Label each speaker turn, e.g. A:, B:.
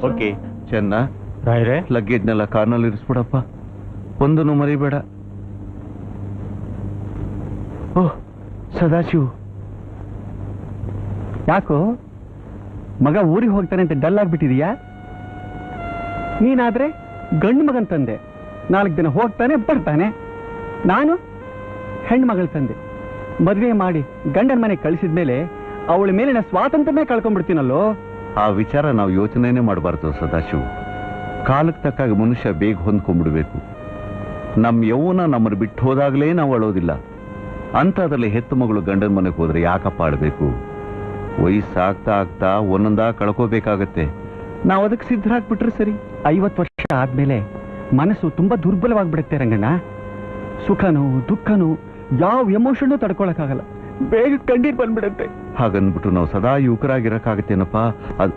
A: Okay ಚೆನ್ನ
B: ರಾಯ್ರೆ
A: ಲಗೇಜ್ನೆಲ್ಲ ಕಾರ್ನಲ್ಲಿ ಇರಿಸ್ಬಿಡಪ್ಪ, ಒಂದನ್ನು ಮರಿಬೇಡ. ಓಹ್ ಸದಾಶಿವ್,
B: ಯಾಕೋ ಮಗ ಊರಿಗೆ ಹೋಗ್ತಾನೆ ಅಂತ ಡಲ್ ಆಗ್ಬಿಟ್ಟಿದೀಯಾ? ನೀನಾದ್ರೆ ಗಂಡು ಮಗನ್ ತಂದೆ, 4 ದಿನ ಹೋಗ್ತಾನೆ ಬರ್ತಾನೆ. ನಾನು ಹೆಣ್ಮಗಳ ತಂದೆ, ಮದುವೆ ಮಾಡಿ ಗಂಡನ ಮನೆ ಕಳಿಸಿದ್ಮೇಲೆ ಅವಳ ಮೇಲಿನ ಸ್ವಾತಂತ್ರ್ಯನೇ ಕಳ್ಕೊಂಡ್ಬಿಡ್ತೀನಲ್ಲೋ.
A: ಆ ವಿಚಾರ ನಾವು ಯೋಚನೆನೇ ಮಾಡಬಾರ್ದು ಸದಾಶಿವ್. ಕಾಲಕ್ಕೆ ತಕ್ಕಾಗ ಮನುಷ್ಯ ಬೇಗ ಹೊಂದ್ಕೊಂಡ್ಬಿಡ್ಬೇಕು. ನಮ್ಮ ಯೌವನ ನಮ್ಮನ್ನು ಬಿಟ್ಟು ಹೋದಾಗಲೇ ನಾವು ಅಳೋದಿಲ್ಲ. ಅಂಥದ್ರಲ್ಲಿ ಹೆತ್ತು ಮಗಳು ಗಂಡನ ಮನೆಗೆ ಹೋದ್ರೆ ಯಾಕಪ್ಪ ಆಡಬೇಕು? ವಯಸ್ಸಾಗ್ತಾ ಆಗ್ತಾ ಒಂದೊಂದಾಗ ಕಳ್ಕೋಬೇಕಾಗತ್ತೆ.
B: ನಾವು ಅದಕ್ಕೆ ಸಿದ್ಧರಾಗ್ಬಿಟ್ರೆ ಸರಿ. 50 ವರ್ಷ ಆದ್ಮೇಲೆ ಮನಸ್ಸು ತುಂಬಾ ದುರ್ಬಲವಾಗ್ಬಿಡುತ್ತೆ ರಂಗಣ್ಣ. ಸುಖನೂ ದುಃಖನೂ ಯಾವ ಎಮೋಷನ್ನು ತಡ್ಕೊಳಕ್ಕಾಗಲ್ಲ, ಬೇಗ ಕಣ್ಣೀರ್ ಬಂದ್ಬಿಡುತ್ತೆ.
A: ಹಾಗನ್ಬಿಟ್ಟು ನಾವು ಸದಾ ಯುವಕರಾಗಿರಕ್ಕಾಗತ್ತೇನಪ್ಪ? ಅದು